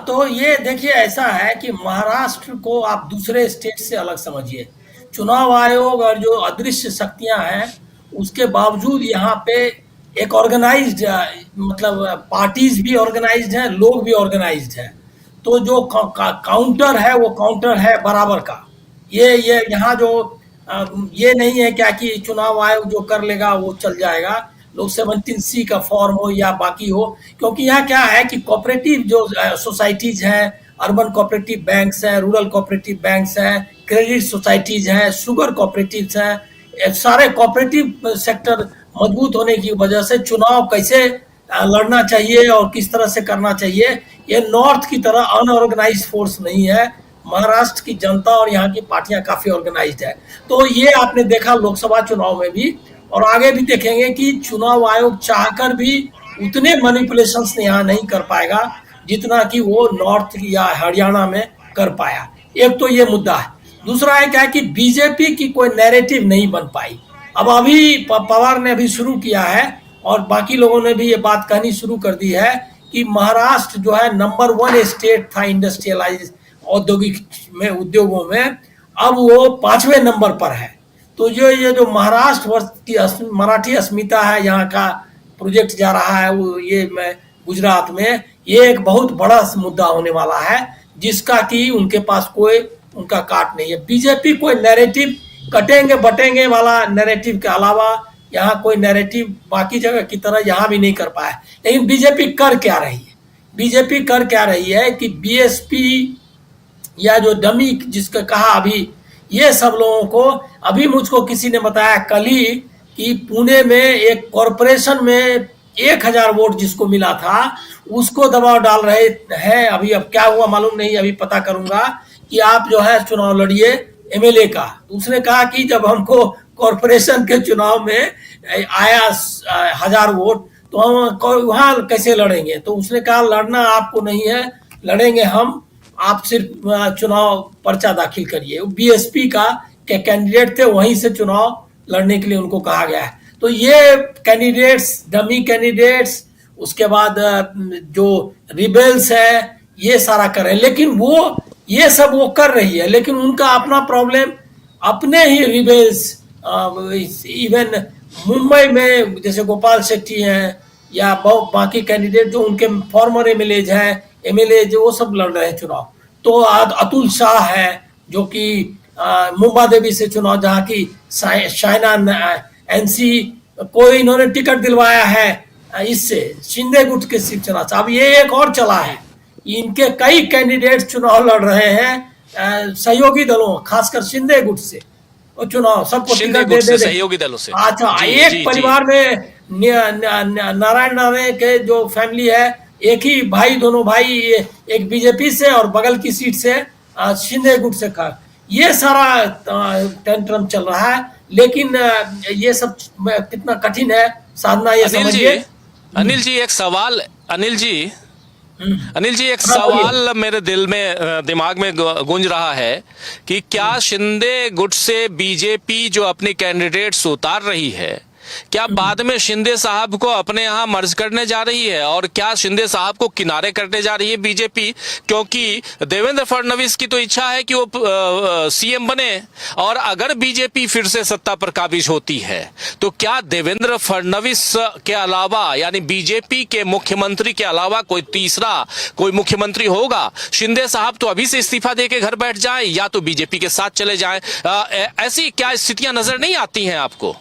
तो ये देखिए ऐसा है कि महाराष्ट्र को आप दूसरे स्टेट से अलग समझिए। चुनाव आयोग और जो अदृश्य शक्तियां हैं, उसके बावजूद यहाँ पे एक ऑर्गेनाइज्ड, मतलब पार्टीज भी ऑर्गेनाइज्ड हैं, लोग भी ऑर्गेनाइज्ड हैं। तो जो काउंटर है वो काउंटर है बराबर का। ये यहाँ जो ये नहीं है क्या कि चुनाव आयोग जो कर लेगा वो चल जाएगा, लोग 17C का फॉर्म हो या बाकी हो। क्योंकि यहाँ क्या है कि कोऑपरेटिव जो सोसाइटीज हैं, अर्बन कोऑपरेटिव बैंक्स हैं, रूरल कोऑपरेटिव बैंक्स हैं, क्रेडिट सोसाइटीज हैं, शुगर कोऑपरेटिव्स हैं, ये सारे कोऑपरेटिव सेक्टर मजबूत होने की वजह से चुनाव कैसे लड़ना चाहिए और किस तरह से करना चाहिए, ये नॉर्थ की तरह अनऑर्गेनाइज फोर्स नहीं है। महाराष्ट्र की जनता और यहाँ की पार्टियां काफी ऑर्गेनाइज्ड है। तो ये आपने देखा लोकसभा चुनाव में भी, और आगे भी देखेंगे कि चुनाव आयोग चाहकर भी उतने मैनिपुलेशंस यहाँ नहीं कर पाएगा जितना कि वो नॉर्थ या हरियाणा में कर पाया। एक तो ये मुद्दा है। दूसरा है क्या कि बीजेपी की कोई नैरेटिव नहीं बन पाई। अब अभी पवार ने अभी शुरू किया है और बाकी लोगों ने भी ये बात कहनी शुरू कर दी है कि महाराष्ट्र जो है नंबर 1 स्टेट था इंडस्ट्रियलाइज औद्योगिक में, उद्योगों में, अब वो 5वें नंबर पर है। तो जो ये जो महाराष्ट्र वर्ष की मराठी अस्मिता है, यहाँ का प्रोजेक्ट जा रहा है वो ये में गुजरात में, ये एक बहुत बड़ा मुद्दा होने वाला है जिसका कि उनके पास कोई उनका काट नहीं है। बीजेपी कोई नैरेटिव कटेंगे बटेंगे वाला नैरेटिव के अलावा यहाँ कोई नैरेटिव बाकी जगह की तरह यहाँ भी नहीं कर पाया। लेकिन बीजेपी कर क्या रही है? बीजेपी कर क्या रही है कि बीएसपी या जो डमी जिसका कहा अभी, ये सब लोगों को, अभी मुझको किसी ने बताया कल ही कि पुणे में एक कॉरपोरेशन में 1000 वोट जिसको मिला था उसको दबाव डाल रहे हैं। अभी अब क्या हुआ मालूम नहीं, अभी पता करूंगा कि आप जो है चुनाव लड़िए एमएलए का। उसने कहा कि जब हमको कॉरपोरेशन के चुनाव में आया 1000 वोट तो हम वहां कैसे लड़ेंगे? तो उसने कहा लड़ना आपको नहीं है, लड़ेंगे हम, आप सिर्फ चुनाव पर्चा दाखिल करिए। बीएसपी का के कैंडिडेट थे, वहीं से चुनाव लड़ने के लिए उनको कहा गया है। तो ये कैंडिडेट्स, डमी कैंडिडेट्स, उसके बाद जो रिबेल्स है, ये सारा कर रहे हैं। लेकिन वो ये सब वो कर रही है, लेकिन उनका अपना प्रॉब्लम, अपने ही रिबेल्स, इवन मुंबई में जैसे गोपाल शेट्टी हैं या बाकी कैंडिडेट जो उनके फॉर्मर एमएलए जो वो सब लड़ रहे हैं चुनाव। तो अतुल शाह है जो कि मुंबा देवी से चुनाव, जहाँ की शाइना एनसी को इन्होंने टिकट दिलवाया है इससे शिंदे गुट के शिवसेना से। अब ये एक और चला है, इनके कई कैंडिडेट चुनाव लड़ रहे हैं सहयोगी दलों, खासकर शिंदे गुट से, और चुनाव सबको टिकट दे सहयोगी दलों से। अच्छा, एक परिवार में नारायण के जो फैमिली है, एक ही भाई, दोनों भाई, एक बीजेपी से और बगल की सीट से शिंदे गुट से खा, ये सारा टेंट्रम चल रहा है। लेकिन ये सब कितना कठिन है साधना, ये समझिए। अनिल जी एक सवाल, अनिल जी एक सवाल मेरे दिल में, दिमाग में गूंज रहा है कि क्या शिंदे गुट से बीजेपी जो अपने कैंडिडेट्स उतार रही है, क्या बाद में शिंदे साहब को अपने यहाँ मर्ज करने जा रही है, और क्या शिंदे साहब को किनारे करने जा रही है बीजेपी? क्योंकि देवेंद्र फडणवीस की तो इच्छा है कि वो सीएम बने, और अगर बीजेपी फिर से सत्ता पर काबिज होती है तो क्या देवेंद्र फडणवीस के अलावा, यानी बीजेपी के मुख्यमंत्री के अलावा कोई तीसरा कोई मुख्यमंत्री होगा? शिंदे साहब तो अभी से इस्तीफा देके घर बैठ जाएं या तो बीजेपी के साथ चले जाएं। ऐसी क्या स्थितियां नजर नहीं आती हैं आपको?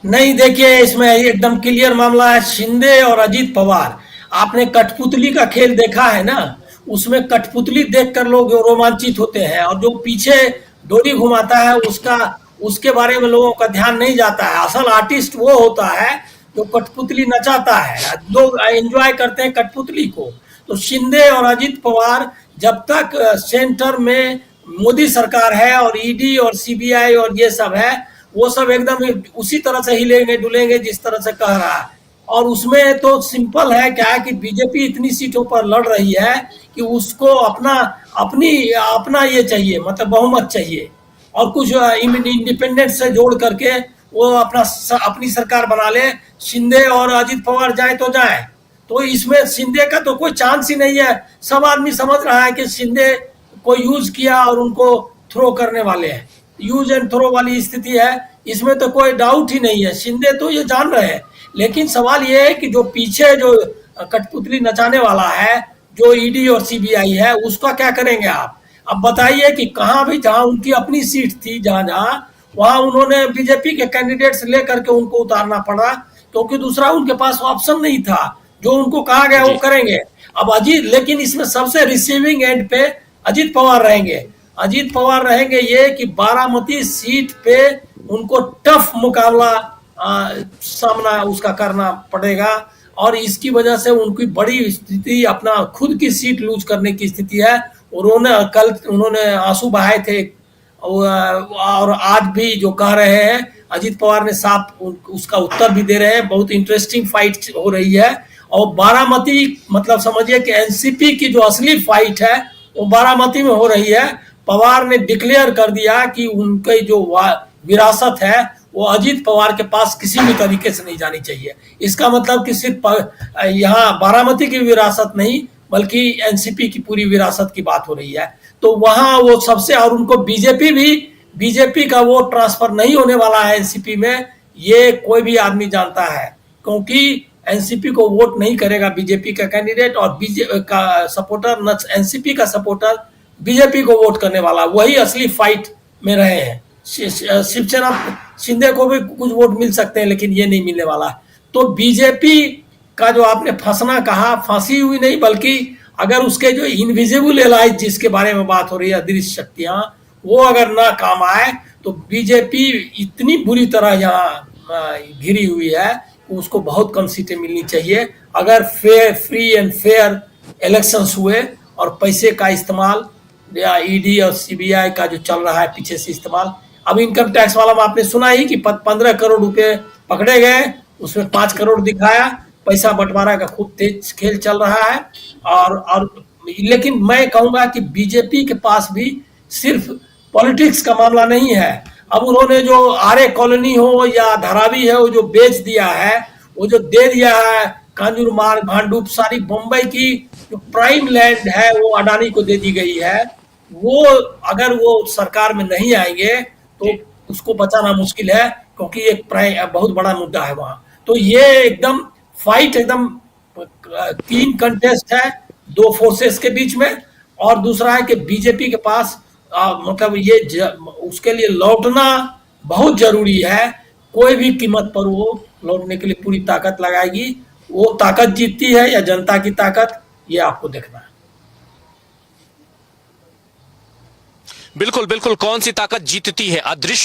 नहीं, देखिए इसमें एकदम क्लियर मामला है। शिंदे और अजीत पवार, आपने कठपुतली का खेल देखा है ना, उसमें कठपुतली देखकर लोग रोमांचित होते हैं, और जो पीछे डोरी घुमाता है उसके बारे में लोगों का ध्यान नहीं जाता है। असल आर्टिस्ट वो होता है जो कठपुतली नचाता है, लोग एंजॉय करते हैं कठपुतली को। तो शिंदे और अजीत पवार जब तक सेंटर में मोदी सरकार है और ईडी और सीबीआई और ये सब है, वो सब एकदम उसी तरह से हिलेंगे डुलेंगे जिस तरह से कह रहा है। और उसमें तो सिंपल है क्या है कि बीजेपी इतनी सीटों पर लड़ रही है कि उसको अपना ये चाहिए, मतलब बहुमत चाहिए, और कुछ इंडिपेंडेंट से जोड़ करके वो अपनी सरकार बना ले। शिंदे और अजीत पवार जाए तो जाए, तो इसमें शिंदे का तो कोई चांस ही नहीं है। सब आदमी समझ रहा है कि शिंदे को यूज किया और उनको थ्रो करने वाले हैं, यूज एंड थ्रो वाली स्थिति है, इसमें तो कोई डाउट ही नहीं है। शिंदे तो ये जान रहे हैं, लेकिन सवाल ये है कि जो पीछे जो कठपुतली नचाने वाला है, जो ईडी और सीबीआई है, उसका क्या करेंगे आप? अब बताइए कि कहाँ भी जहाँ उनकी अपनी सीट थी, जहाँ जहाँ वहाँ उन्होंने बीजेपी के कैंडिडेट्स लेकर के उनको उतारना पड़ा, क्योंकि दूसरा उनके पास ऑप्शन नहीं था। जो उनको कहा गया वो करेंगे। अब अजीत, लेकिन इसमें सबसे रिसीविंग एंड पे अजीत पवार रहेंगे। अजीत पवार रहेंगे ये कि बारामती सीट पे उनको टफ मुकाबला सामना उसका करना पड़ेगा, और इसकी वजह से उनकी बड़ी स्थिति अपना खुद की सीट लूज करने की स्थिति है। उन्होंने आंसू बहाए थे, और आज भी जो कह रहे हैं अजीत पवार ने साफ उसका उत्तर भी दे रहे हैं। बहुत इंटरेस्टिंग फाइट हो रही है, और बारामती मतलब समझिए कि एनसीपी की जो असली फाइट है वो बारामती में हो रही है। पवार ने डिक्लेयर कर दिया कि उनकी जो विरासत है वो अजीत पवार के पास किसी भी तरीके से नहीं जानी चाहिए। इसका मतलब कि सिर्फ यहाँ बारामती की विरासत नहीं, बल्कि एनसीपी की पूरी विरासत की बात हो रही है। तो वहां वो सबसे, और उनको बीजेपी का वो ट्रांसफर नहीं होने वाला है एनसीपी में, ये कोई भी आदमी जानता है, क्योंकि एनसीपी को वोट नहीं करेगा बीजेपी का कैंडिडेट, और बीजेपी का सपोर्टर न एनसीपी का सपोर्टर बीजेपी को वोट करने वाला, वही असली फाइट में रहे हैं। शिवसेना शिंदे को भी कुछ वोट मिल सकते हैं, लेकिन ये नहीं मिलने वाला। तो बीजेपी का जो आपने फंसना कहा, फांसी हुई नहीं, बल्कि अगर उसके जो इनविजिबल एलाइज जिसके बारे में बात हो रही है, अदृश्य शक्तियां, वो अगर ना काम आए तो बीजेपी इतनी बुरी तरह यहाँ घिरी हुई है कि उसको बहुत कम सीटें मिलनी चाहिए। अगर फ्री एंड फेयर इलेक्शंस हुए और पैसे का इस्तेमाल या ईडी और सीबीआई का जो चल रहा है पीछे से इस्तेमाल, अब इनकम टैक्स वाला में आपने सुना ही कि 15 करोड़ रुपए पकड़े गए, उसमें 5 करोड़ दिखाया। पैसा बंटवारा का खूब तेज खेल चल रहा है। और लेकिन मैं कहूंगा कि बीजेपी के पास भी सिर्फ पॉलिटिक्स का मामला नहीं है। अब उन्होंने जो आर्य कॉलोनी हो या धारावी है, वो जो बेच दिया है, वो जो दे दिया है, कांजूर मार्ग, भांडुप, सारी बम्बई की जो प्राइम लैंड है वो अडानी को दे दी गई है। वो अगर वो सरकार में नहीं आएंगे तो उसको बचाना मुश्किल है, क्योंकि एक बहुत बड़ा मुद्दा है वहां। तो ये एकदम फाइट, एकदम क्लीन कंटेस्ट है दो फोर्सेस के बीच में। और दूसरा है कि बीजेपी के पास मतलब ये उसके लिए लौटना बहुत जरूरी है। कोई भी कीमत पर वो लौटने के लिए पूरी ताकत लगाएगी। वो ताकत जीतती है या जनता की ताकत, ये आपको देखना है। बिल्कुल बिल्कुल, कौन सी ताकत जीतती है? अदृश्य